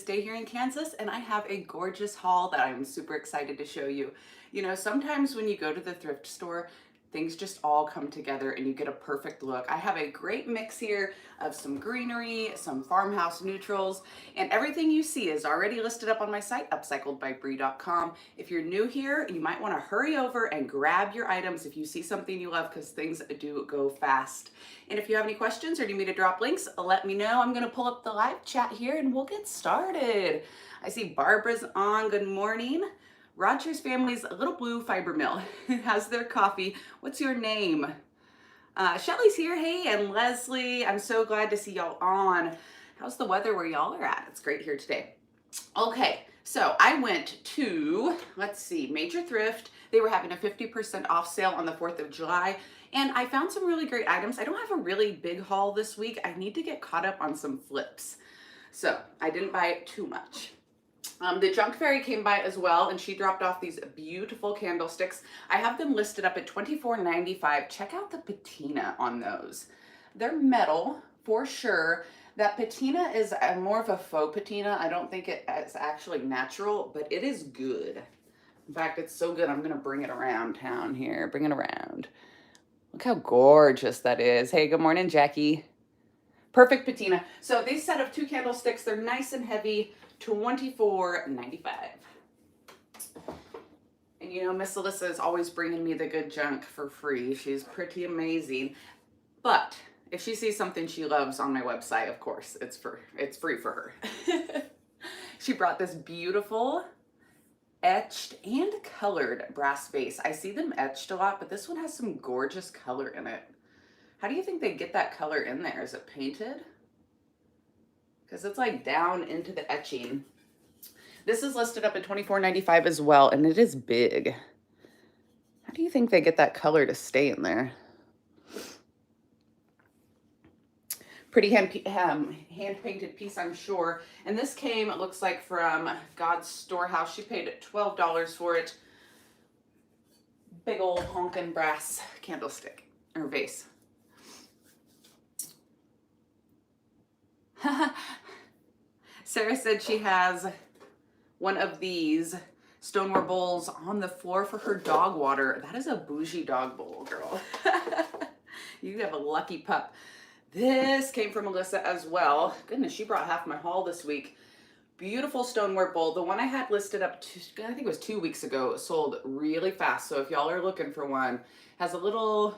Day here in Kansas, and I have a gorgeous haul that I'm super excited to show you. You know, sometimes when you go to the thrift store, things just all come together and you get a perfect look. I have a great mix here of some greenery, some farmhouse neutrals, and everything you see is already listed up on my site, upcycledbybrie.com. If you're new here, you might want to hurry over and grab your items if you see something you love, because things do go fast. And if you have any questions or need me to drop links, let me know. I'm going to pull up the live chat here and we'll get started. I see Barbara's on. Good morning. Roger's family's Little Blue Fiber Mill has their coffee. What's your name? Shelly's here. Hey, and Leslie. I'm so glad to see y'all on. How's the weather where y'all are at? It's great here today. Okay, so I went to, let's see, Major Thrift. They were having a 50% off sale on the 4th of July, and I found some really great items. I don't have a really big haul this week. I need to get caught up on some flips. So I didn't buy too much. The Junk Fairy came by as well, and she dropped off these beautiful candlesticks. I have them listed up at $24.95. Check out the patina on those. They're metal for sure. That patina is more of a faux patina. I don't think it's actually natural, but it is good. In fact, it's so good, I'm going to bring it around town here. Bring it around. Look how gorgeous that is. Hey, good morning, Jackie. Perfect patina. So these set of 2 candlesticks, they're nice and heavy. $24.95. And you know, Miss Alyssa is always bringing me the good junk for free. She's pretty amazing. But if she sees something she loves on my website, of course, it's free for her. She brought this beautiful etched and colored brass vase. I see them etched a lot, but this one has some gorgeous color in it. How do you think they get that color in there? Is it painted? Because it's like down into the etching. This is listed up at $24.95 as well, and it is big. How do you think they get that color to stay in there? Pretty hand-painted piece, I'm sure. And this came, it looks like, from God's Storehouse. She paid $12 for it. Big old honkin' brass candlestick, or vase. Sarah said she has one of these Stoneware bowls on the floor for her dog water. That is a bougie dog bowl, girl. You have a lucky pup. This came from Alyssa as well. Goodness, she brought half my haul this week. Beautiful Stoneware bowl. The one I had listed up, I think it was 2 weeks ago, sold really fast. So if y'all are looking for one, has a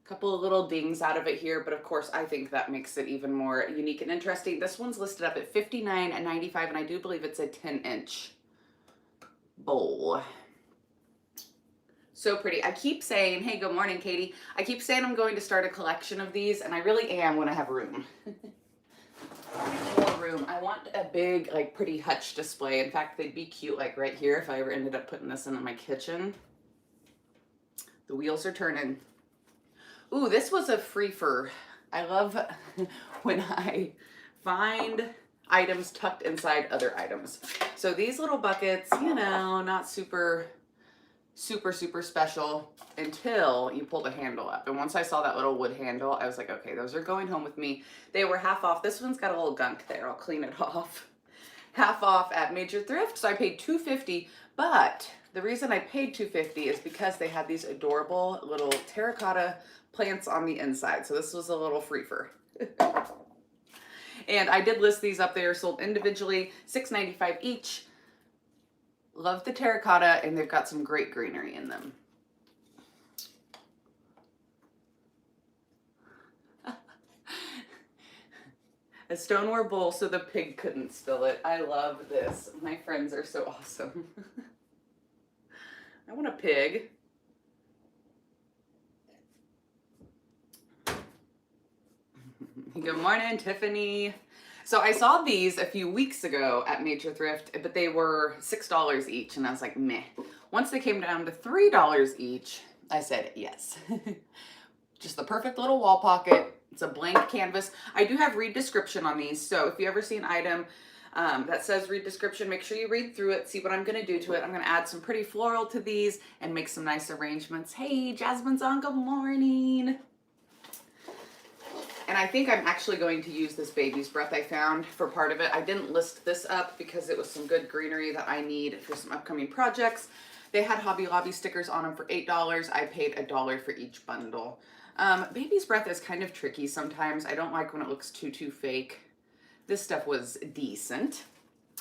couple of little dings out of it here, but of course I think that makes it even more unique and interesting. This one's listed up at $59.95, and I do believe it's a 10-inch bowl. So pretty. I keep saying, hey, good morning, Katie. I keep saying I'm going to start a collection of these, and I really am when I have room. More room. I want a big, like, pretty hutch display. In fact, they'd be cute, like, right here if I ever ended up putting this in my kitchen. The wheels are turning. Ooh, this was a free-for. I love when I find items tucked inside other items. So these little buckets, you know, not super special until you pull the handle up. And once I saw that little wood handle, I was like, okay, those are going home with me. They were half off. This one's got a little gunk there. I'll clean it off. Half off at Major Thrift, so I paid $2.50, but the reason I paid $2.50 is because they had these adorable little terracotta plants on the inside. So this was a little free-for. And I did list these up there, sold individually, $6.95 each. Love the terracotta, and they've got some great greenery in them. A Stoneware bowl so the pig couldn't spill it. I love this. My friends are so awesome. I want a pig. Good morning, Tiffany. So I saw these a few weeks ago at Major Thrift, but they were $6 each, and I was like, meh. Once they came down to $3 each, I said yes. Just the perfect little wall pocket. It's a blank canvas. I do have read description on these, so if you ever see an item that says read description, make sure you read through it, see what I'm going to do to it. I'm going to add some pretty floral to these and make some nice arrangements. Hey, Jasmine's on. Good morning. And I think I'm actually going to use this baby's breath I found for part of it. I didn't list this up because it was some good greenery that I need for some upcoming projects. They had Hobby Lobby stickers on them for $8. I paid $1 for each bundle. Baby's breath is kind of tricky sometimes. I don't like when it looks too fake. This stuff was decent.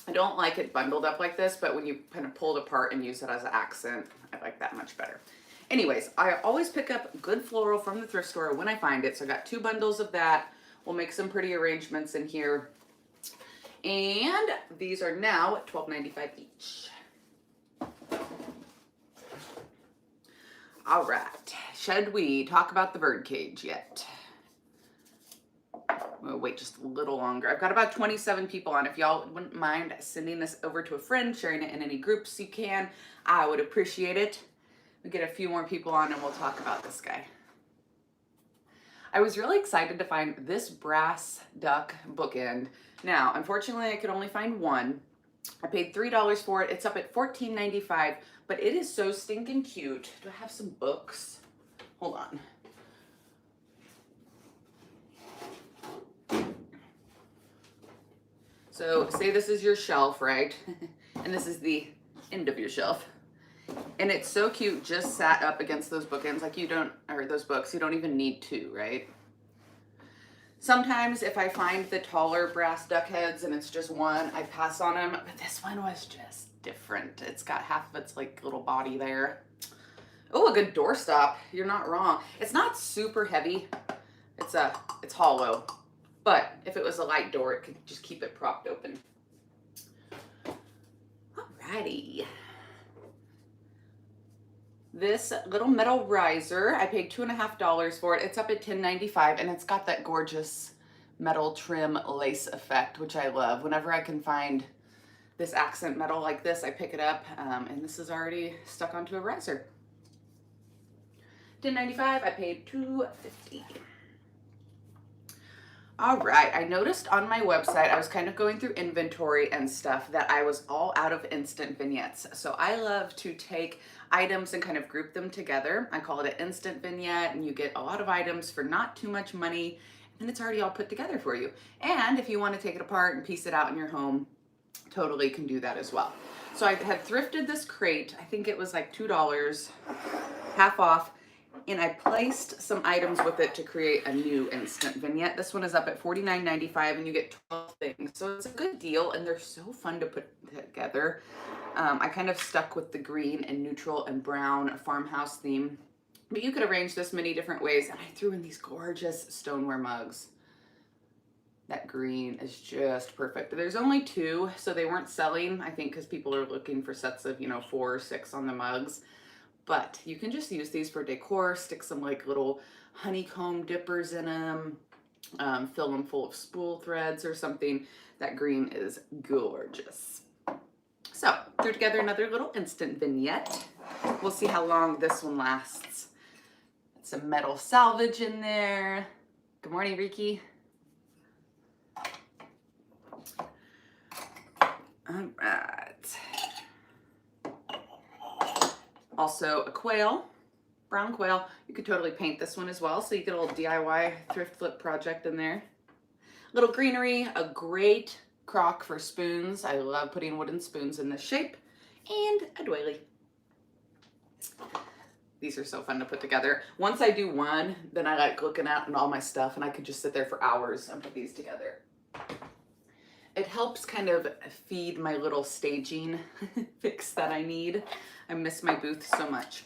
I don't like it bundled up like this, but when you kind of pull it apart and use it as an accent, I like that much better. Anyways, I always pick up good floral from the thrift store when I find it. So I got 2 bundles of that. We'll make some pretty arrangements in here. And these are now $12.95 each. All right, should we talk about the birdcage yet? We'll wait just a little longer. I've got about 27 people on. If y'all wouldn't mind sending this over to a friend, sharing it in any groups you can, I would appreciate it. We'll get a few more people on and we'll talk about this guy. I was really excited to find this brass duck bookend. Now, unfortunately, I could only find one. I paid $3 for it. It's up at $14.95, but it is so stinking cute. Do I have some books? Hold on. So say this is your shelf, right? And this is the end of your shelf. And it's so cute, just sat up against those bookends. Like you don't, or those books, you don't even need 2, right? Sometimes if I find the taller brass duck heads and it's just one, I pass on them. But this one was just different. It's got half of its like little body there. Oh, a good doorstop. You're not wrong. It's not super heavy. It's hollow. But if it was a light door, it could just keep it propped open. Alrighty. This little metal riser, I paid $2.50 for it. It's up at $10.95 and it's got that gorgeous metal trim lace effect, which I love. Whenever I can find this accent metal like this, I pick it up, and this is already stuck onto a riser. $10.95, I paid $2.50. All right, I noticed on my website, I was kind of going through inventory and stuff that I was all out of instant vignettes. So I love to take items and kind of group them together. I call it an instant vignette, and you get a lot of items for not too much money, and it's already all put together for you. And if you want to take it apart and piece it out in your home, totally can do that as well. So I had thrifted this crate. I think it was like $2, half off. And I placed some items with it to create a new instant vignette. This one is up at $49.95 and you get 12 things. So it's a good deal and they're so fun to put together. I kind of stuck with the green and neutral and brown farmhouse theme. But you could arrange this many different ways. And I threw in these gorgeous stoneware mugs. That green is just perfect. There's only 2, so they weren't selling, I think, because people are looking for sets of, 4 or 6 on the mugs. But you can just use these for decor, stick some like little honeycomb dippers in them, fill them full of spool threads or something. That green is gorgeous. So, threw together another little instant vignette. We'll see how long this one lasts. Some metal salvage in there. Good morning, Riki. All right. Also a quail, brown quail. You could totally paint this one as well, so you get a little DIY thrift flip project in there. Little greenery, a great crock for spoons. I love putting wooden spoons in this shape. And a doily. These are so fun to put together. Once I do one, then I like looking at all my stuff and I could just sit there for hours and put these together. It helps kind of feed my little staging fix that I need. I miss my booth so much.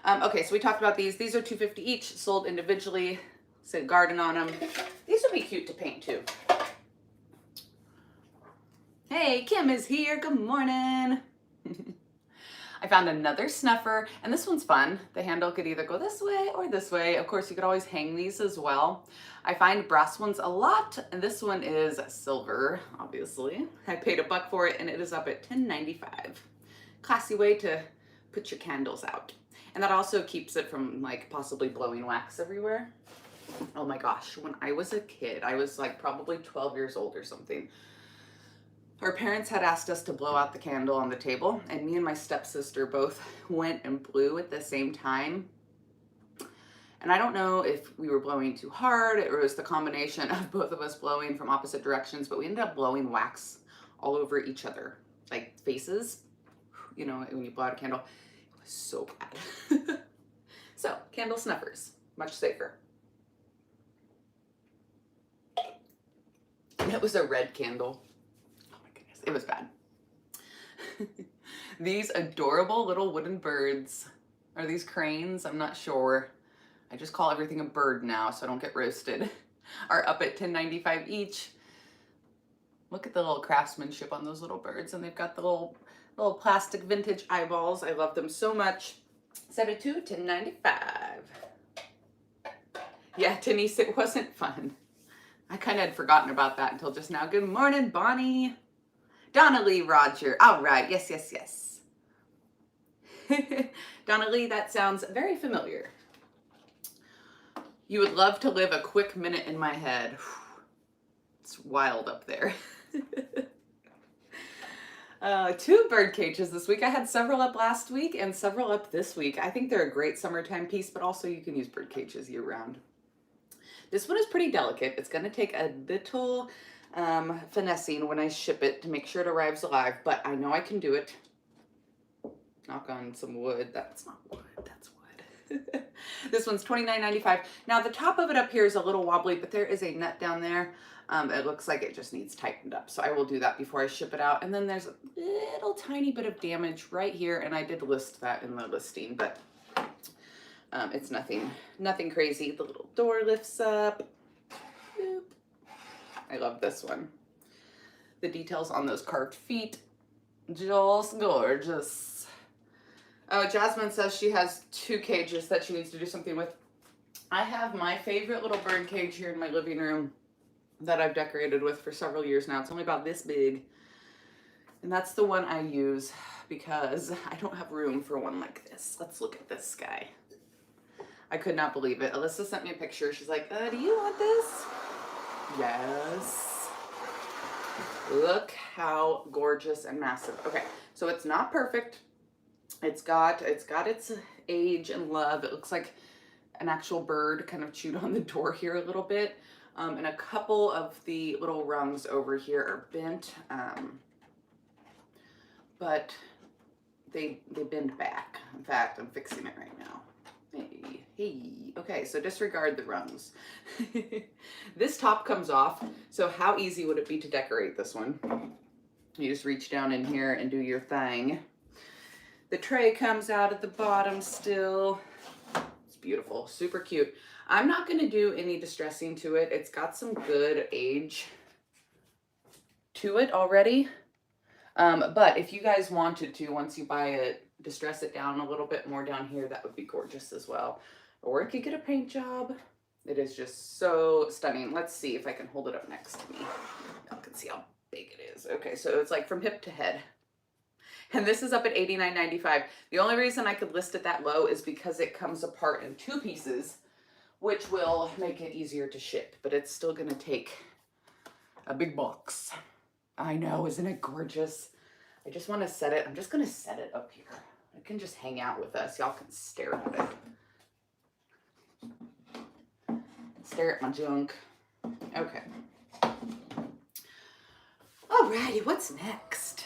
Okay, so we talked about these. These are $2.50 each, sold individually. Say garden on them. These would be cute to paint too. Hey, Kim is here. Good morning. I found another snuffer, and this one's fun. The handle could either go this way or this way. Of course, you could always hang these as well. I find brass ones a lot, and this one is silver, obviously. I paid $1 for it, and it is up at $10.95. Classy way to put your candles out. And that also keeps it from like possibly blowing wax everywhere. Oh my gosh, when I was a kid, I was like probably 12 years old or something. Our parents had asked us to blow out the candle on the table, and me and my stepsister both went and blew at the same time. And I don't know if we were blowing too hard or it was the combination of both of us blowing from opposite directions, but we ended up blowing wax all over each other, like faces, you know, when you blow out a candle. It was so bad. So, candle snuffers, much safer. And it was a red candle. Oh my goodness, it was bad. These adorable little wooden birds, are these cranes? I'm not sure. I just call everything a bird now so I don't get roasted. Are up at $10.95 each. Look at the little craftsmanship on those little birds, and they've got the little plastic vintage eyeballs. I love them so much. 72, $10.95. Yeah, Denise, it wasn't fun. I kind of had forgotten about that until just now. Good morning, Bonnie. Donna Lee Roger. All right, yes, yes, yes. Donna Lee, that sounds very familiar. You would love to live a quick minute in my head. It's wild up there. 2 bird cages this week. I had several up last week and several up this week. I think they're a great summertime piece, but also you can use bird cages year round. This one is pretty delicate. It's going to take a little finessing when I ship it to make sure it arrives alive, but I know I can do it. Knock on some wood. That's not wood, that's wood. This one's $29.95. Now the top of it up here is a little wobbly, but there is a nut down there. It looks like it just needs tightened up, so I will do that before I ship it out. And then there's a little tiny bit of damage right here, and I did list that in the listing, but it's nothing crazy. The little door lifts up. Boop. I love this one. The details on those carved feet, just gorgeous. Oh, Jasmine says she has 2 cages that she needs to do something with. I have my favorite little bird cage here in my living room that I've decorated with for several years now. It's only about this big. And that's the one I use because I don't have room for one like this. Let's look at this guy. I could not believe it. Alyssa sent me a picture. She's like, do you want this? Yes. Look how gorgeous and massive. Okay, so it's not perfect. It's got its age and love. It looks like an actual bird kind of chewed on the door here a little bit. And a couple of the little rungs over here are bent, but they bend back. In fact, I'm fixing it right now. Hey, okay, so disregard the rungs. This top comes off, so how easy would it be to decorate this one? You just reach down in here and do your thing. The tray comes out at the bottom still. It's beautiful, super cute. I'm not going to do any distressing to it. It's got some good age to it already. But if you guys wanted to, once you buy it, distress it down a little bit more down here, that would be gorgeous as well. Or if you get a paint job, it is just so stunning. Let's see if I can hold it up next to me. Y'all can see how big it is. Okay, so it's like from hip to head. And this is up at $89.95. The only reason I could list it that low is because it comes apart in 2 pieces, which will make it easier to ship, but it's still gonna take a big box. I know, isn't it gorgeous? I just wanna set it, I'm just gonna set it up here. It can just hang out with us. Y'all can stare at it. Stare at my junk. Okay. Alrighty, what's next?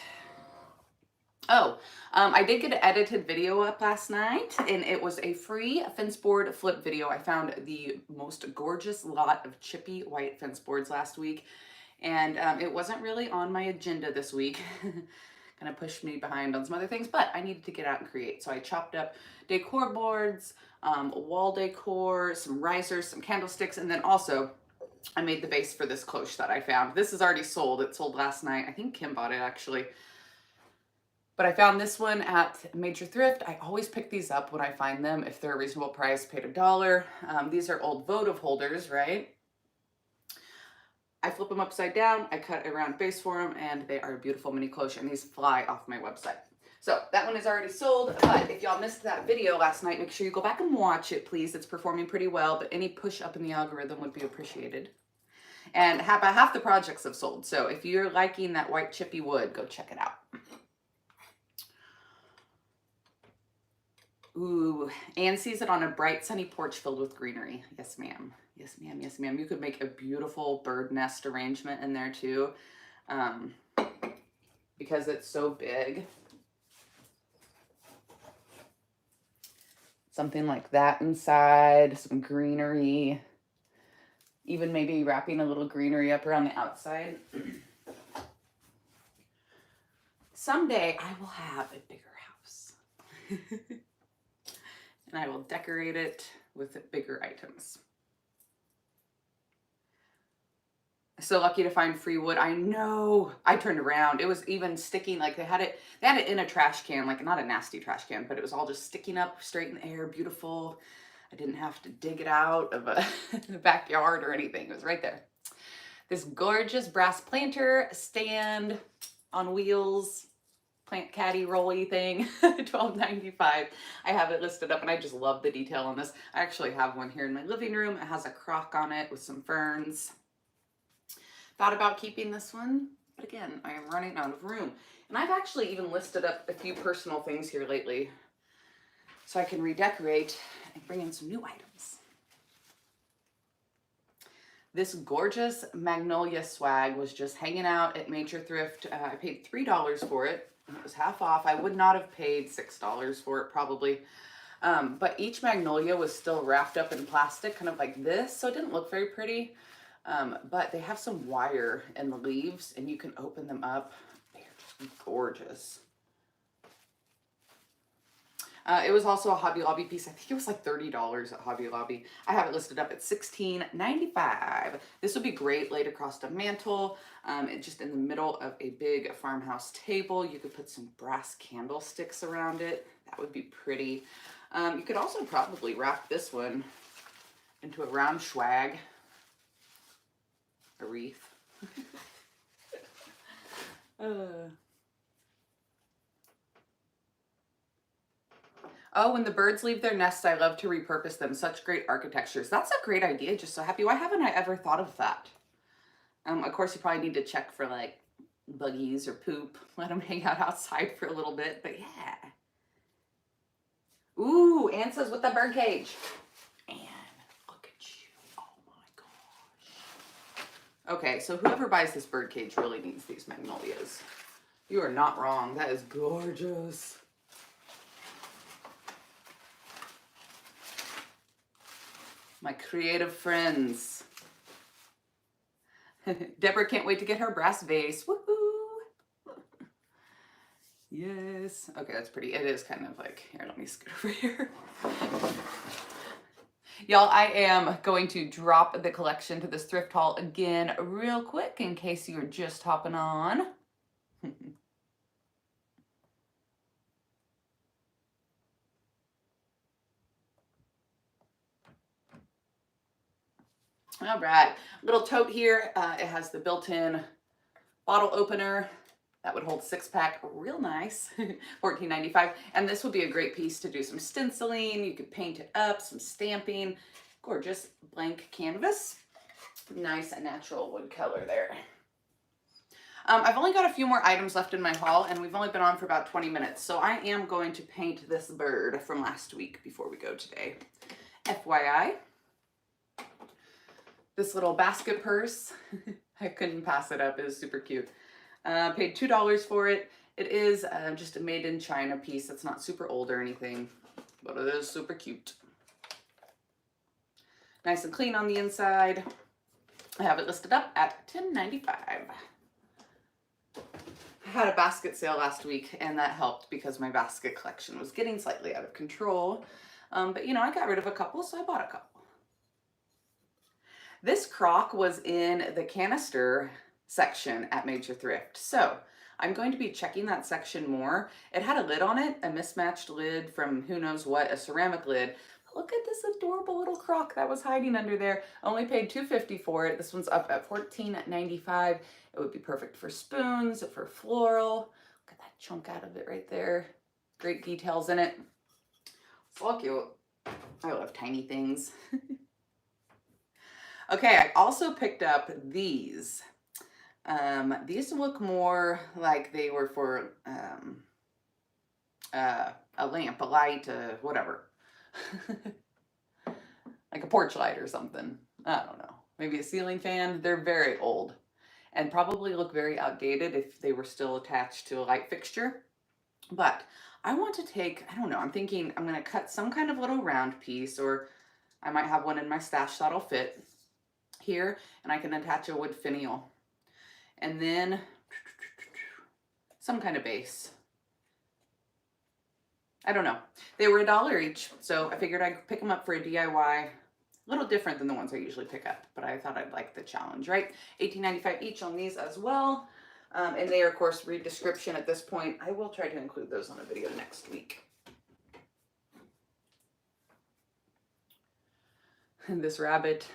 Oh, I did get an edited video up last night, and it was a free fence board flip video. I found the most gorgeous lot of chippy white fence boards last week, and it wasn't really on my agenda this week. Kind of pushed me behind on some other things, but I needed to get out and create. So I chopped up decor boards, wall decor, some risers, some candlesticks, and then also I made the base for this cloche that I found. This is already sold. It sold last night. I think Kim bought it actually. But I found this one at Major Thrift. I always pick these up when I find them. If they're a reasonable price, paid $1. These are old votive holders, right? I flip them upside down. I cut a round base for them, and they are a beautiful mini cloche, and these fly off my website. So that one is already sold, but if y'all missed that video last night, make sure you go back and watch it, please. It's performing pretty well, but any push up in the algorithm would be appreciated. And about half the projects have sold. So if you're liking that white chippy wood, go check it out. Ooh, Anne sees it on a bright sunny porch filled with greenery. Yes, ma'am. Yes, ma'am. Yes, ma'am. You could make a beautiful bird nest arrangement in there too, um, because it's so big. Something like that inside, some greenery, even maybe wrapping a little greenery up around the outside. Someday I will have a bigger house and I will decorate it with bigger items. So lucky to find free wood. I know. I turned around. It was even sticking, like they had it in a trash can, like not a nasty trash can, but it was all just sticking up straight in the air, beautiful. I didn't have to dig it out of a backyard or anything. It was right there. This gorgeous brass planter stand on wheels, plant caddy rolly thing, $12.95. I have it listed up and I just love the detail on this. I actually have one here in my living room. It has a crock on it with some ferns. Thought about keeping this one, but again, I am running out of room. And I've actually even listed up a few personal things here lately so I can redecorate and bring in some new items. This gorgeous Magnolia swag was just hanging out at Major Thrift. I paid $3 for it. It was half off. I would not have paid $6 for it probably. But each Magnolia was still wrapped up in plastic, kind of like this, so it didn't look very pretty. But they have some wire in the leaves and you can open them up. They're just gorgeous. It was also a Hobby Lobby piece. I think it was like $30 at Hobby Lobby. I have it listed up at $16.95. This would be great laid across a mantle, just in the middle of a big farmhouse table. You could put some brass candlesticks around it. That would be pretty. You could also probably wrap this one into a round swag. A wreath. Oh, when the birds leave their nests, I love to repurpose them. Such great architectures. That's a great idea. Just so happy. Why haven't I ever thought of that? Of course, you probably need to check for like buggies or poop. Let them hang out outside for a little bit. But yeah. Ooh, Anne says with the bird cage. Anne, look at you. Oh my gosh. Okay, so whoever buys this bird cage really needs these magnolias. You are not wrong. That is gorgeous. My creative friends. Deborah can't wait to get her brass vase. Woohoo! Yes. Okay, that's pretty. It is kind of like, here, let me scoot over here. Y'all, I am going to drop the collection to this thrift haul again real quick in case you're just hopping on. All right, little tote here. It has the built-in bottle opener that would hold 6-pack, real nice, $14.95. And this would be a great piece to do some stenciling. You could paint it up, some stamping. Gorgeous blank canvas. Nice natural wood color there. I've only got a few more items left in my haul and we've only been on for about 20 minutes. So I am going to paint this bird from last week before we go today. FYI. This little basket purse, I couldn't pass it up. It was super cute. Paid $2 for it. It is just a made in China piece. It's not super old or anything, but it is super cute. Nice and clean on the inside. I have it listed up at $10.95. I had a basket sale last week and that helped because my basket collection was getting slightly out of control. But you know, I got rid of a couple, so I bought a couple. This crock was in the canister section at Major Thrift. So I'm going to be checking that section more. It had a lid on it, a mismatched lid from who knows what, a ceramic lid. But look at this adorable little crock that was hiding under there. Only paid $2.50 for it. This one's up at $14.95. It would be perfect for spoons, for floral. Look at that chunk out of it right there. Great details in it. So cute. I love tiny things. Okay, I also picked up these. These look more like they were for a lamp, a light, whatever. Like a porch light or something. I don't know. Maybe a ceiling fan. They're very old and probably look very outdated if they were still attached to a light fixture. But I want to take, I don't know, I'm thinking I'm going to cut some kind of little round piece, or I might have one in my stash that'll fit here, and I can attach a wood finial. And then some kind of base. I don't know. They were $1 each, so I figured I'd pick them up for a DIY. A little different than the ones I usually pick up, but I thought I'd like the challenge, right? $18.95 each on these as well. And they are, of course, read description at this point. I will try to include those on a video next week. And this rabbit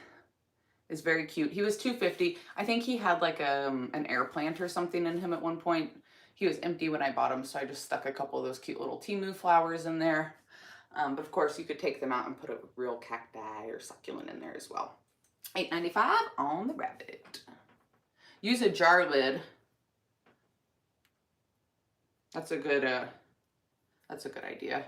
is very cute. He was $2.50. I think he had like an air plant or something in him at one point. He was empty when I bought him, so I just stuck a couple of those cute little Temu flowers in there. But of course, you could take them out and put a real cacti or succulent in there as well. $8.95 on the rabbit. Use a jar lid. That's a good idea.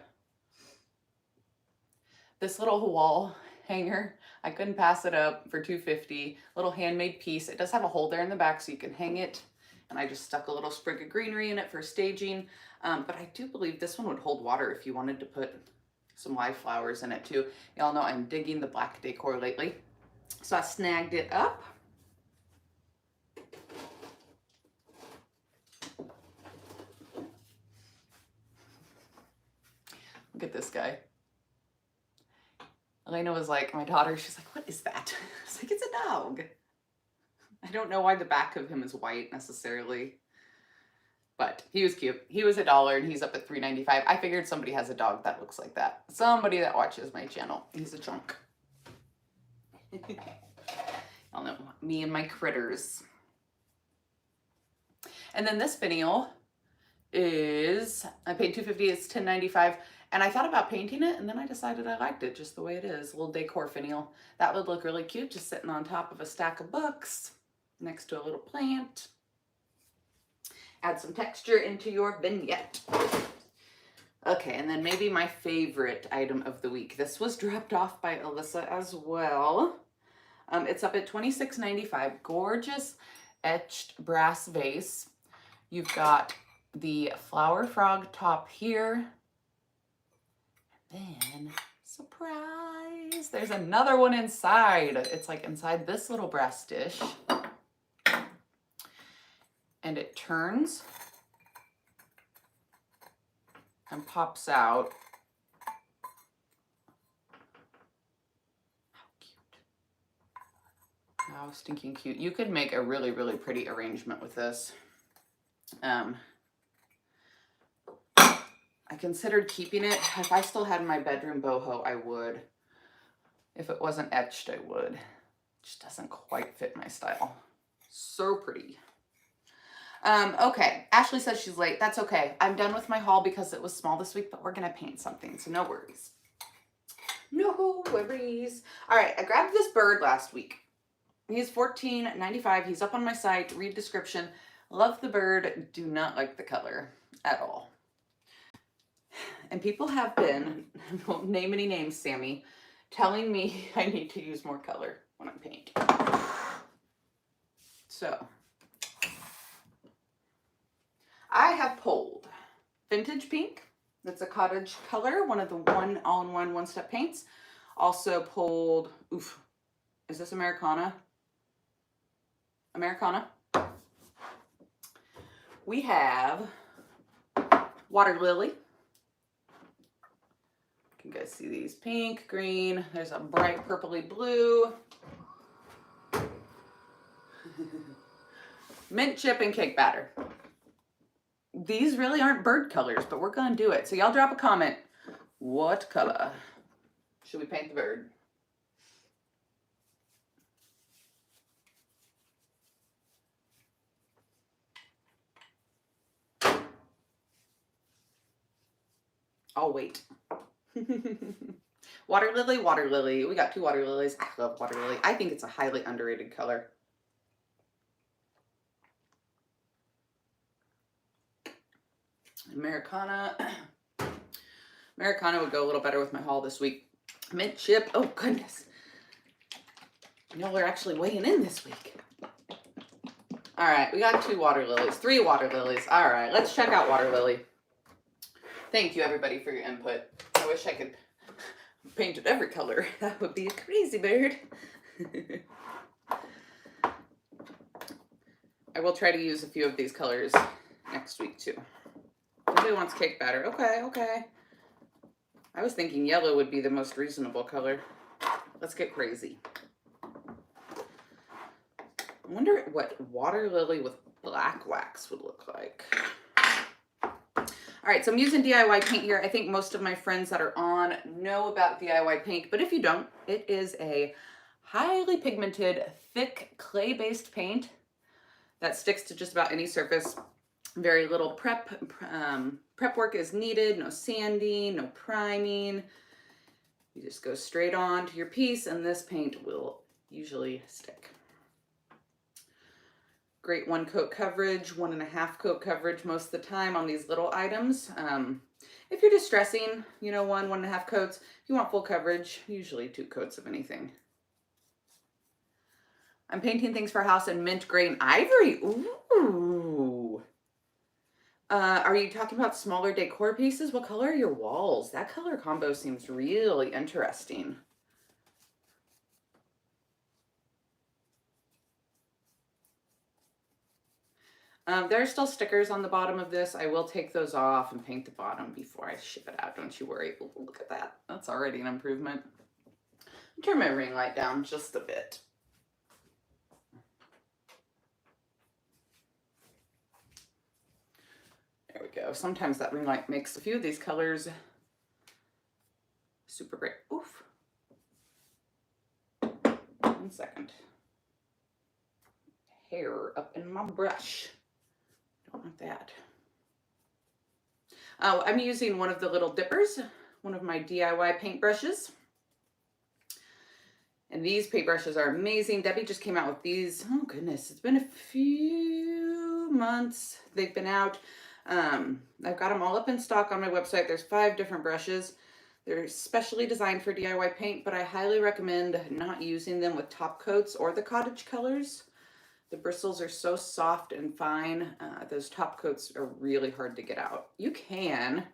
This little wall hanger, I couldn't pass it up for $2.50. Little handmade piece. It does have a hole there in the back so you can hang it. And I just stuck a little sprig of greenery in it for staging. But I do believe this one would hold water if you wanted to put some live flowers in it too. Y'all know I'm digging the black decor lately. So I snagged it up. Look at this guy. Elena was like, my daughter, she's like, what is that? I was like, it's a dog. I don't know why the back of him is white necessarily, but he was cute. He was $1 and he's up at $3.95. I figured somebody has a dog that looks like that. Somebody that watches my channel. He's a chunk. Y'all know me and my critters. And then this finial is, I paid $2.50, it's $10.95. And I thought about painting it, and then I decided I liked it just the way it is. A little decor finial. That would look really cute, just sitting on top of a stack of books, next to a little plant. Add some texture into your vignette. Okay, and then maybe my favorite item of the week. This was dropped off by Alyssa as well. It's up at $26.95. Gorgeous etched brass vase. You've got the flower frog top here. Then, surprise, there's another one inside. It's like inside this little brass dish. And it turns and pops out. How cute. How stinking cute. You could make a really, really pretty arrangement with this. I considered keeping it. If I still had my bedroom boho, I would. If it wasn't etched, I would. It just doesn't quite fit my style. So pretty. Okay, Ashley says she's late. That's okay. I'm done with my haul because it was small this week, but we're gonna paint something, so no worries. No worries. All right, I grabbed this bird last week. He's $14.95. He's up on my site. Read description. Love the bird. Do not like the color at all. And people have been, won't name any names, Sammy, telling me I need to use more color when I paint. So, I have pulled Vintage Pink. That's a cottage color, one of the all-in-one one-step paints. Also pulled, oof, is this Americana? Americana. We have Water Lily. You guys see these pink, green. There's a bright purpley blue. Mint chip and cake batter. These really aren't bird colors, but we're gonna do it. So y'all drop a comment. What color should we paint the bird? I'll wait. Water lily, water lily. We got 2 water lilies. I love water lily. I think it's a highly underrated color. Americana. Americano would go a little better with my haul this week. Mint chip. Oh, goodness. Y'all are actually weighing in this week. All right, we got 2 water lilies, 3 water lilies. All right, let's check out water lily. Thank you, everybody, for your input. I wish I could paint it every color. That would be a crazy bird. I will try to use a few of these colors next week, too. Nobody wants cake batter. Okay, okay. I was thinking yellow would be the most reasonable color. Let's get crazy. I wonder what water lily with black wax would look like. All right, so I'm using DIY paint here. I think most of my friends that are on know about DIY paint, but if you don't, it is a highly pigmented, thick clay-based paint that sticks to just about any surface. Very little prep work is needed, no sanding, no priming. You just go straight on to your piece and this paint will usually stick. Great 1 coat coverage, 1.5 coat coverage most of the time on these little items. If you're distressing, you know, 1.5 coats. If you want full coverage, usually 2 coats of anything. I'm painting things for a house in mint, gray, and ivory. Ooh. Are you talking about smaller decor pieces? What color are your walls? That color combo seems really interesting. There are still stickers on the bottom of this. I will take those off and paint the bottom before I ship it out. Don't you worry. Ooh, look at that. That's already an improvement. Turn my ring light down just a bit. There we go. Sometimes that ring light makes a few of these colors super bright. Oof. 1 second. Hair up in my brush. Don't want that. I'm using one of the little dippers, one of my DIY paint brushes. And these paint brushes are amazing. Debbie just came out with these. Oh goodness, it's been a few months they've been out. I've got them all up in stock on my website. There's 5 different brushes. They're specially designed for DIY paint, but I highly recommend not using them with top coats or the cottage colors. The bristles are so soft and fine. Those top coats are really hard to get out. You can,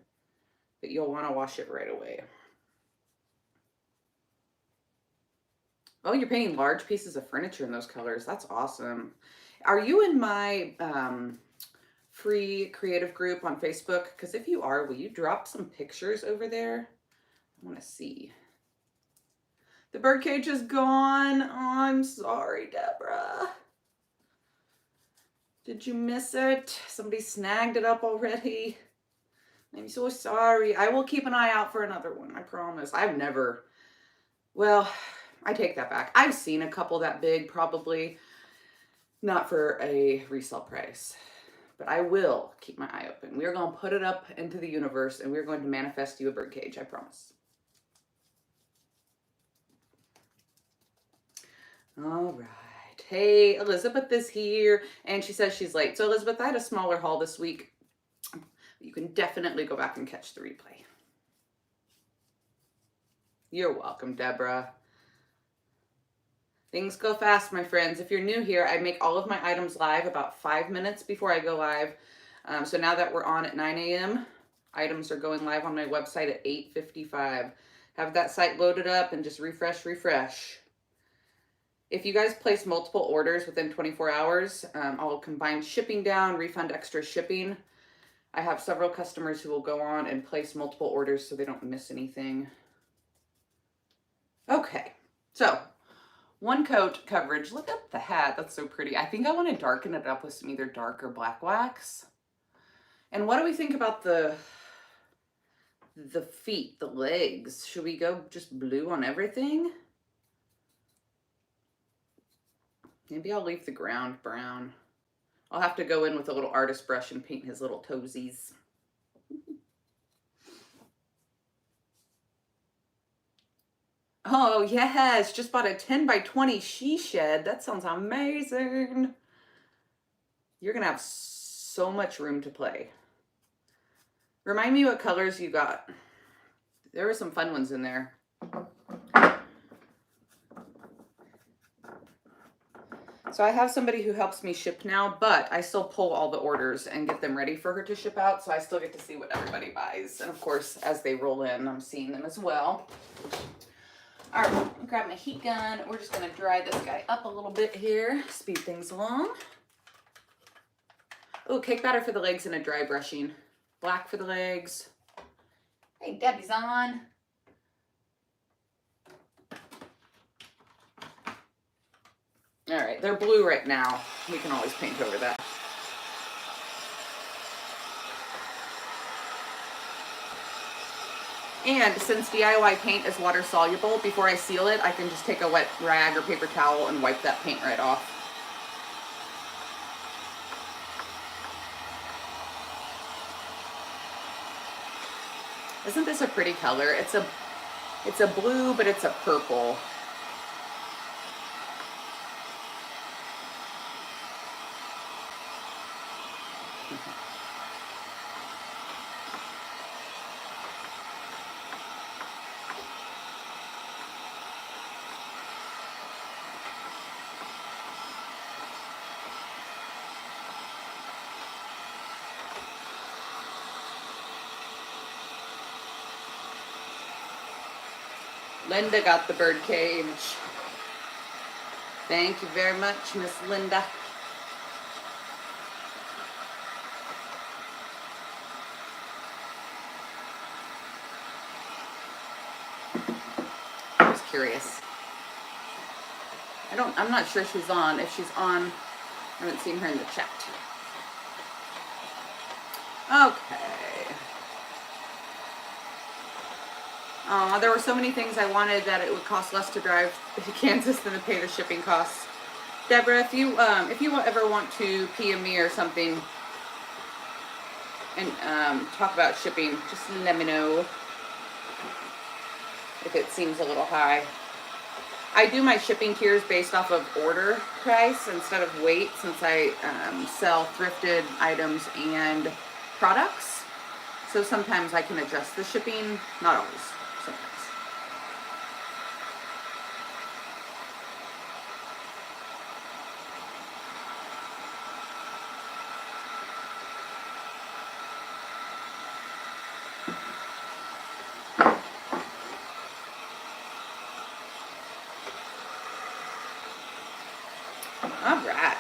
but you'll want to wash it right away. Oh, you're painting large pieces of furniture in those colors. That's awesome. Are you in my free creative group on Facebook? Because if you are, will you drop some pictures over there? I want to see. The birdcage is gone. Oh, I'm sorry, Deborah. Did you miss it? Somebody snagged it up already. I'm so sorry. I will keep an eye out for another one, I promise. I've never, well, I take that back. I've seen a couple that big, probably not for a resale price, but I will keep my eye open. We're going to put it up into the universe and we're going to manifest you a birdcage, I promise. All right. Hey, Elizabeth is here and she says she's late. So Elizabeth, I had a smaller haul this week. You can definitely go back and catch the replay. You're welcome, Deborah. Things go fast, my friends. If you're new here, I make all of my items live about 5 minutes before I go live. So now that we're on at 9 a.m., items are going live on my website at 8:55. Have that site loaded up and just refresh. If you guys place multiple orders within 24 hours, I'll combine shipping down, refund extra shipping. I have several customers who will go on and place multiple orders so they don't miss anything. Okay, so 1 coat coverage. Look at the hat. That's so pretty. I think I want to darken it up with some either dark or black wax. And what do we think about the feet, the legs? Should we go just blue on everything? Maybe I'll leave the ground brown. I'll have to go in with a little artist brush and paint his little toesies. Oh, yes. Just bought a 10 by 20 she shed. That sounds amazing. You're going to have so much room to play. Remind me what colors you got. There were some fun ones in there. So I have somebody who helps me ship now, but I still pull all the orders and get them ready for her to ship out. So I still get to see what everybody buys. And of course, as they roll in, I'm seeing them as well. All right, I'll grab my heat gun. We're just gonna dry this guy up a little bit here, speed things along. Oh, cake batter for the legs and a dry brushing. Black for the legs. Hey, Debbie's on. All right, they're blue right now. We can always paint over that. And since DIY paint is water soluble, before I seal it, I can just take a wet rag or paper towel and wipe that paint right off. Isn't this a pretty color? It's a blue, but it's a purple. Linda got the bird cage. Thank you very much, Miss Linda. I was curious. I'm not sure she's on. If she's on, I haven't seen her in the chat. Okay. There were so many things I wanted that it would cost less to drive to Kansas than to pay the shipping costs. Deborah, if you ever want to PM me or something and talk about shipping, just let me know if it seems a little high. I do my shipping tiers based off of order price instead of weight, since I sell thrifted items and products. So sometimes I can adjust the shipping, not always, sometimes. All right,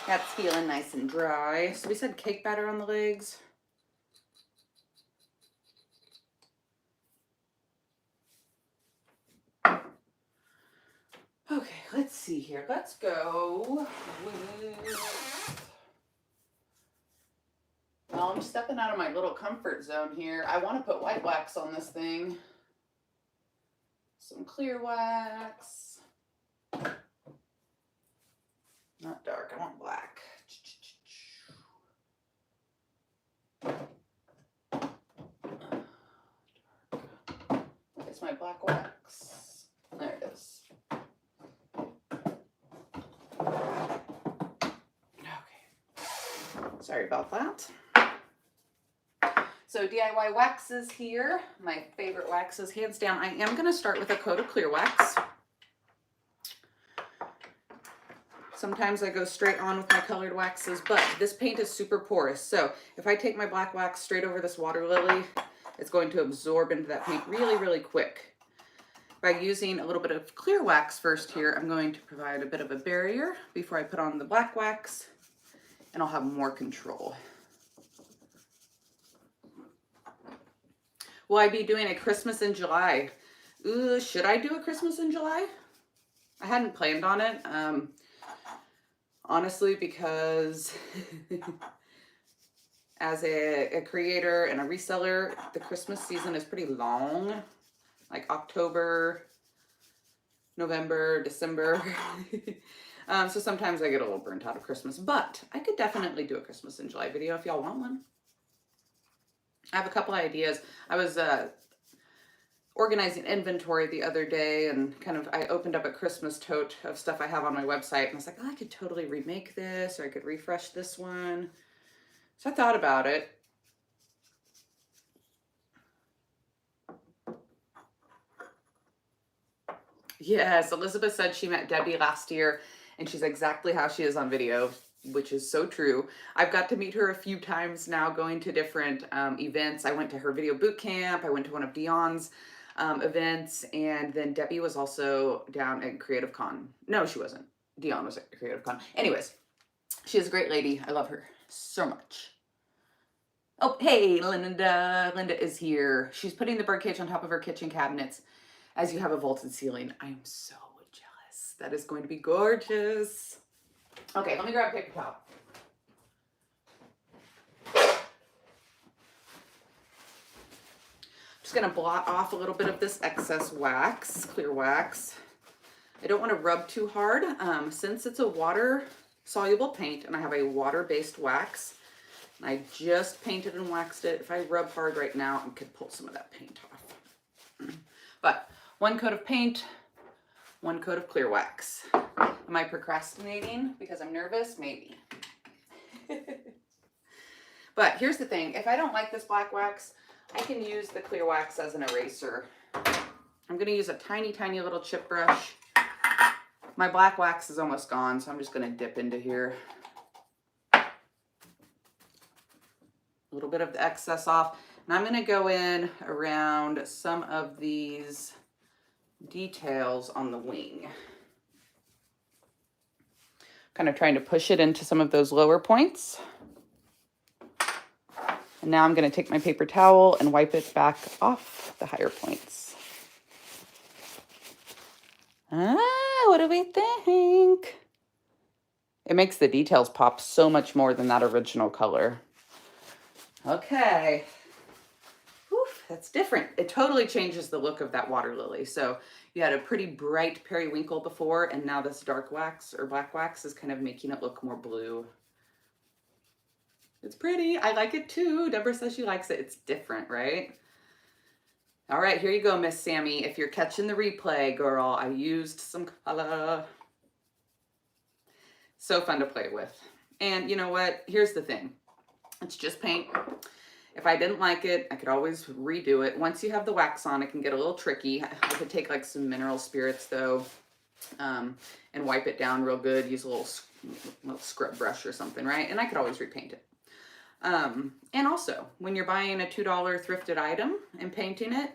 that's feeling nice and dry. So we said cake batter on the legs. Okay, let's see here. Let's go with... Well, I'm stepping out of my little comfort zone here. I want to put white wax on this thing. Some clear wax. Not dark, I want black. It's my black wax. There it is. Okay. Sorry about that. So DIY waxes here. My favorite waxes, hands down. I am going to start with a coat of clear wax. Sometimes I go straight on with my colored waxes, but this paint is super porous. So if I take my black wax straight over this water lily, it's going to absorb into that paint really, really quick. By using a little bit of clear wax first here, I'm going to provide a bit of a barrier before I put on the black wax, and I'll have more control. Will I be doing a Christmas in July? Ooh, should I do a Christmas in July? I hadn't planned on it. Honestly, because as a creator and a reseller, the Christmas season is pretty long, like October, November, December. So sometimes I get a little burnt out of Christmas, but I could definitely do a Christmas in July video if y'all want one. I have a couple ideas. I was organizing inventory the other day, and I opened up a Christmas tote of stuff I have on my website, and I was like, oh, I could totally remake this, or I could refresh this one. So I thought about it. Yes, Elizabeth said she met Debbie last year and she's exactly how she is on video, which is so true. I've got to meet her a few times now going to different events. I went to her video boot camp. I went to one of Dion's events, and then Debbie was also down at Creative Con. No, she wasn't. Dion was at Creative Con. Anyways, she is a great lady. I love her so much. Oh, hey, Linda. Linda is here. She's putting the birdcage on top of her kitchen cabinets as you have a vaulted ceiling. I am so jealous. That is going to be gorgeous. Okay, let me grab a paper towel. Just gonna blot off a little bit of this excess wax, clear wax. I don't want to rub too hard since it's a water soluble paint and I have a water-based wax. And I just painted and waxed it. If I rub hard right now, I could pull some of that paint off. But one coat of paint, one coat of clear wax. Am I procrastinating because I'm nervous? Maybe. But here's the thing. If I don't like this black wax, I can use the clear wax as an eraser. I'm going to use a tiny, tiny little chip brush. My black wax is almost gone, so I'm just going to dip into here. A little bit of the excess off. And I'm going to go in around some of these details on the wing. Kind of trying to push it into some of those lower points. And now I'm going to take my paper towel and wipe it back off the higher points. What do we think? It makes the details pop so much more than that original color. Okay. Oof, that's different. It totally changes the look of that water lily. So you had a pretty bright periwinkle before, and now this dark wax or black wax is kind of making it look more blue. It's pretty. I like it too. Deborah says she likes it. It's different, right? All right, here you go, Miss Sammy. If you're catching the replay, girl, I used some color. So fun to play with. And you know what? Here's the thing. It's just paint. If I didn't like it, I could always redo it. Once you have the wax on, it can get a little tricky. I could take like some mineral spirits though, and wipe it down real good. Use a little scrub brush or something, right? And I could always repaint it. And also, when you're buying a $2 thrifted item and painting it,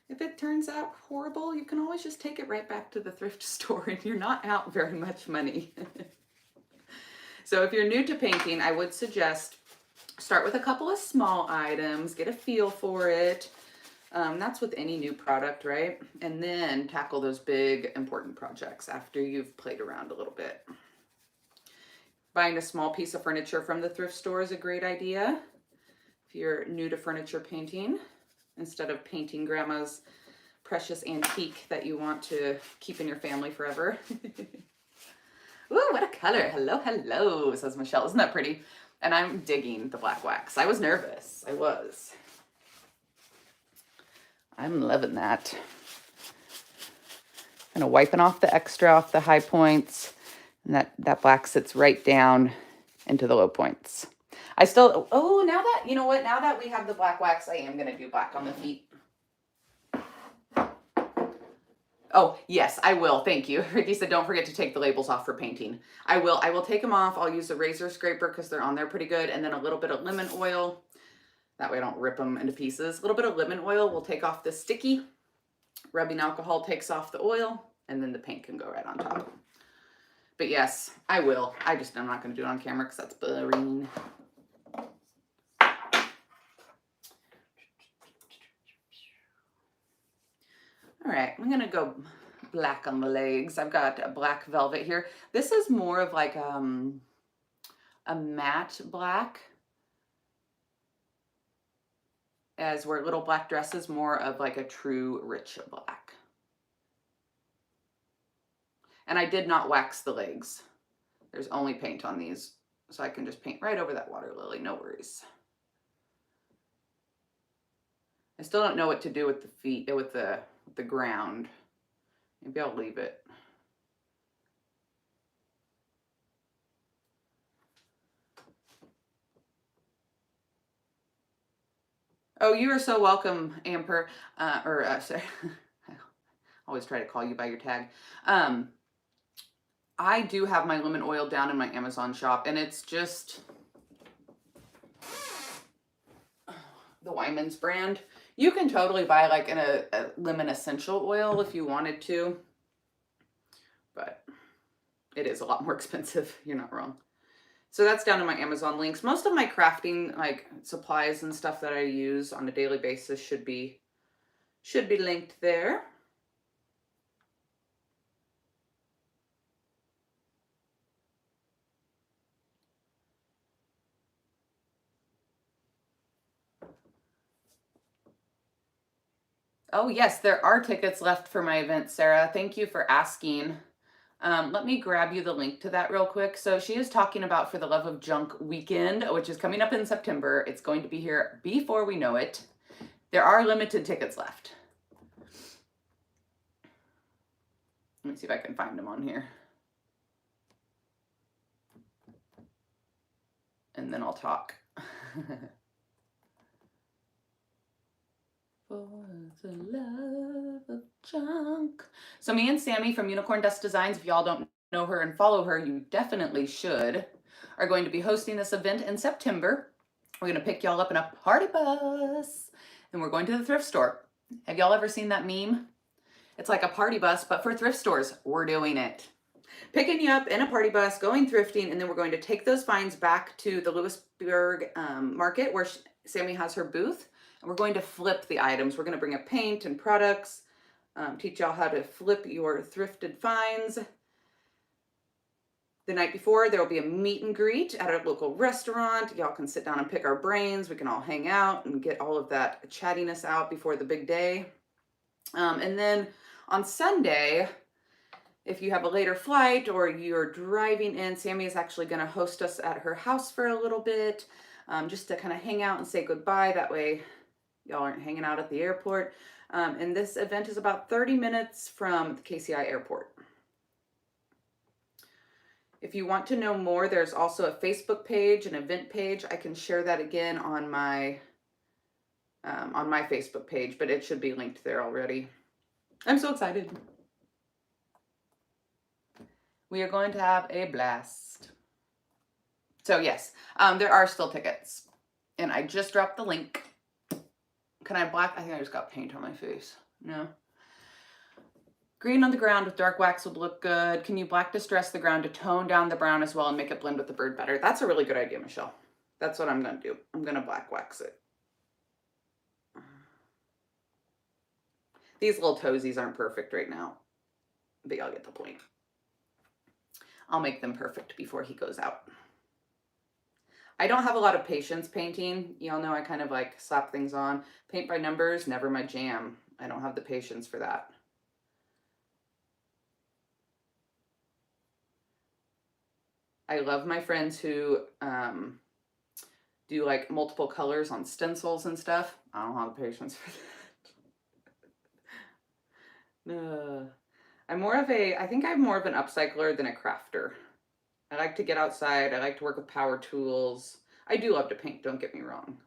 if it turns out horrible, you can always just take it right back to the thrift store and you're not out very much money. So if you're new to painting, I would suggest start with a couple of small items, get a feel for it. That's with any new product, right? And then tackle those big, important projects after you've played around a little bit. Buying a small piece of furniture from the thrift store is a great idea if you're new to furniture painting, instead of painting grandma's precious antique that you want to keep in your family forever. Ooh, what a color. Hello, hello, says Michelle. Isn't that pretty? And I'm digging the black wax. I was nervous. I was. I'm loving that. Kind of wiping off the extra off the high points. And that black sits right down into the low points. I still, oh, now that, you know what, now that we have the black wax, I am going to do black on the feet. Oh, yes, I will. Thank you. Ricky said, don't forget to take the labels off for painting. I will take them off. I'll use a razor scraper because they're on there pretty good. And then a little bit of lemon oil. That way I don't rip them into pieces. A little bit of lemon oil will take off the sticky. Rubbing alcohol takes off the oil. And then the paint can go right on top. But yes, I will. I'm not going to do it on camera because that's boring. All right, I'm going to go black on the legs. I've got a black velvet here. This is more of like a matte black, as where little black dress is more of like a true rich black. And I did not wax the legs. There's only paint on these, so I can just paint right over that water lily, no worries. I still don't know what to do with the feet, with the ground. Maybe I'll leave it. Oh, you are so welcome, Amper. Sorry. always try to call you by your tag. I do have my lemon oil down in my Amazon shop, and it's just the Wyman's brand. You can totally buy like a lemon essential oil if you wanted to, but it is a lot more expensive. You're not wrong. So that's down in my Amazon links. Most of my crafting like supplies and stuff that I use on a daily basis should be linked there. Oh yes, there are tickets left for my event, Sarah. Thank you for asking. Let me grab you the link to that real quick. So she is talking about For the Love of Junk weekend, which is coming up in September. It's going to be here before we know it. There are limited tickets left. Let me see if I can find them on here. And then I'll talk. For the love of junk. So me and Sammy from Unicorn Dust Designs, if y'all don't know her and follow her, you definitely should, are going to be hosting this event in September. We're going to pick y'all up in a party bus and we're going to the thrift store. Have y'all ever seen that meme? It's like a party bus, but for thrift stores. We're doing it. Picking you up in a party bus, going thrifting, and then we're going to take those finds back to the Lewisburg market where Sammy has her booth. And we're going to flip the items. We're going to bring up paint and products, teach y'all how to flip your thrifted finds. The night before, there will be a meet and greet at a local restaurant. Y'all can sit down and pick our brains. We can all hang out and get all of that chattiness out before the big day. And then on Sunday, if you have a later flight or you're driving in, Sammy is actually going to host us at her house for a little bit, just to kind of hang out and say goodbye. That way y'all aren't hanging out at the airport. And this event is about 30 minutes from the KCI airport. If you want to know more, there's also a Facebook page, an event page. I can share that again on my Facebook page, but it should be linked there already. I'm so excited. We are going to have a blast. So yes, there are still tickets. And I just dropped the link. Can I black? I think I just got paint on my face. No. Green on the ground with dark wax would look good. Can you black distress the ground to tone down the brown as well and make it blend with the bird better? That's a really good idea, Michelle. That's what I'm going to do. I'm going to black wax it. These little toesies aren't perfect right now, but y'all get the point. I'll make them perfect before he goes out. I don't have a lot of patience painting. Y'all know I kind of like slap things on. Paint by numbers, never my jam. I don't have the patience for that. I love my friends who do like multiple colors on stencils and stuff. I don't have the patience for that. I think I'm more of an upcycler than a crafter. I like to get outside. I like to work with power tools. I do love to paint, don't get me wrong.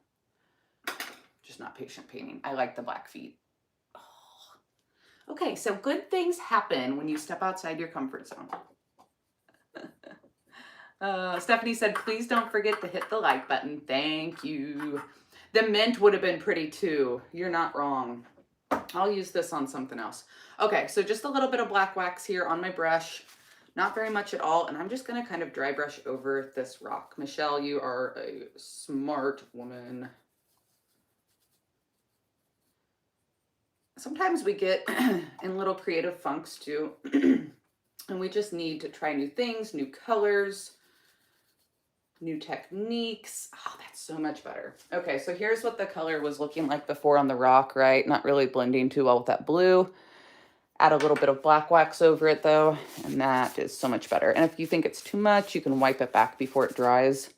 Just not patient painting. I like the black feet. Oh. Okay, so good things happen when you step outside your comfort zone. Stephanie said, please don't forget to hit the like button. Thank you. The mint would have been pretty too. You're not wrong. I'll use this on something else. Okay, so just a little bit of black wax here on my brush. Not very much at all. And I'm just going to kind of dry brush over this rock. Michelle, you are a smart woman. Sometimes we get in little creative funks too. And we just need to try new things, new colors, new techniques. Oh, that's so much better. Okay, so here's what the color was looking like before on the rock, right? Not really blending too well with that blue. Add a little bit of black wax over it though, and that is so much better. And if you think it's too much, you can wipe it back before it dries.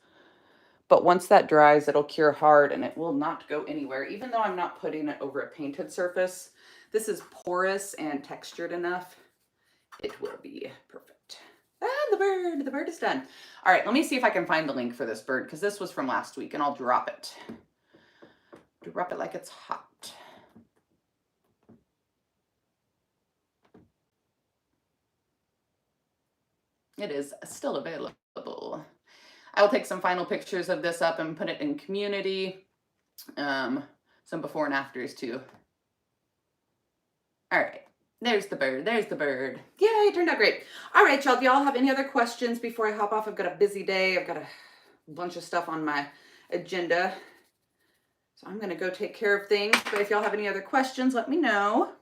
But once that dries, it'll cure hard and it will not go anywhere. Even though I'm not putting it over a painted surface, this is porous and textured enough. It will be perfect. Ah, the bird is done. All right, let me see if I can find the link for this bird because this was from last week and I'll drop it. Drop it like it's hot. It is still available. I will take some final pictures of this up and put it in community. Some before and afters too. All right. There's the bird. There's the bird. Yay, it turned out great. All right, y'all. Do y'all have any other questions before I hop off? I've got a busy day. I've got a bunch of stuff on my agenda. So I'm going to go take care of things. But if y'all have any other questions, let me know.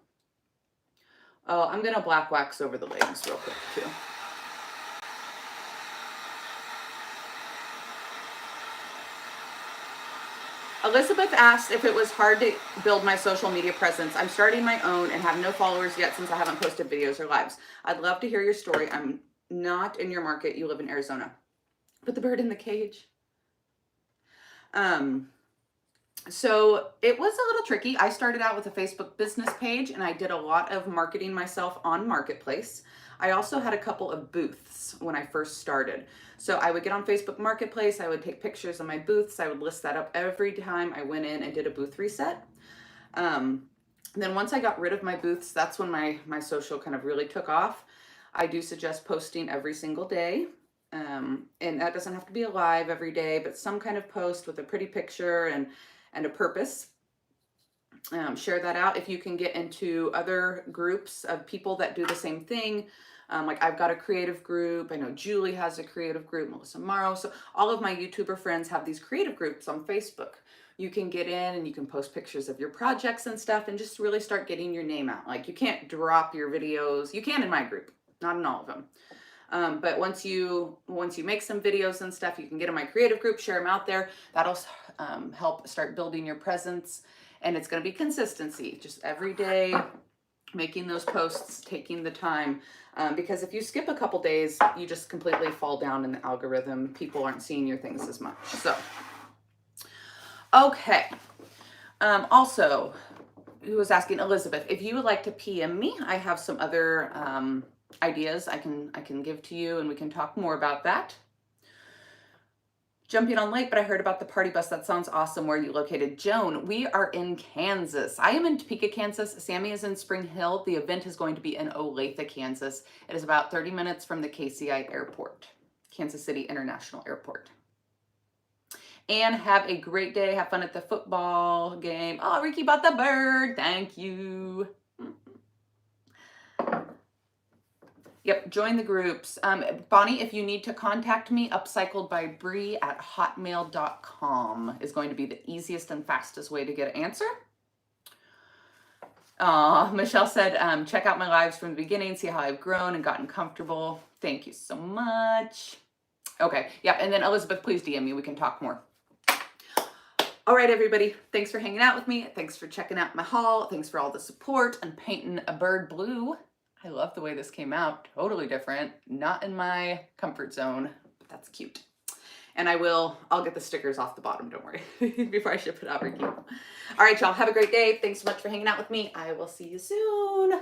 Oh, I'm going to black wax over the legs real quick too. Elizabeth asked if it was hard to build my social media presence. I'm starting my own and have no followers yet since I haven't posted videos or lives. I'd love to hear your story. I'm not in your market. You live in Arizona. Put the bird in the cage. So it was a little tricky. I started out with a Facebook business page and I did a lot of marketing myself on Marketplace. I also had a couple of booths when I first started. So I would get on Facebook Marketplace, I would take pictures of my booths, I would list that up every time I went in and did a booth reset. Then once I got rid of my booths, that's when my social kind of really took off. I do suggest posting every single day. And that doesn't have to be a live every day, but some kind of post with a pretty picture and a purpose. Share that out. If you can get into other groups of people that do the same thing, like I've got a creative group. I know Julie has a creative group, Melissa Morrow. So all of my YouTuber friends have these creative groups on Facebook. You can get in and you can post pictures of your projects and stuff and just really start getting your name out. Like you can't drop your videos. You can in my group, not in all of them. But once you make some videos and stuff, you can get in my creative group, share them out there. That'll help start building your presence. And it's going to be consistency, just every day, making those posts, taking the time. Because if you skip a couple days, you just completely fall down in the algorithm. People aren't seeing your things as much. So, okay. Also, who was asking, Elizabeth, if you would like to PM me, I have some other ideas I can give to you and we can talk more about that. Jumping on lake, but I heard about the party bus. That sounds awesome. Where are you located? Joan, we are in Kansas. I am in Topeka, Kansas. Sammy is in Spring Hill. The event is going to be in Olathe, Kansas. It is about 30 minutes from the KCI airport, Kansas City International Airport. And have a great day. Have fun at the football game. Oh, Ricky bought the bird. Thank you. Yep, join the groups. Bonnie, if you need to contact me, upcycledbybrie@hotmail.com is going to be the easiest and fastest way to get an answer. Michelle said, check out my lives from the beginning, see how I've grown and gotten comfortable. Thank you so much. Okay, yep, and then Elizabeth, please DM me. We can talk more. All right, everybody. Thanks for hanging out with me. Thanks for checking out my haul. Thanks for all the support and painting a bird blue. I love the way this came out. Totally different. Not in my comfort zone, but that's cute. And I'll get the stickers off the bottom, don't worry, before I ship it out, Ricky. All right, y'all, have a great day. Thanks so much for hanging out with me. I will see you soon.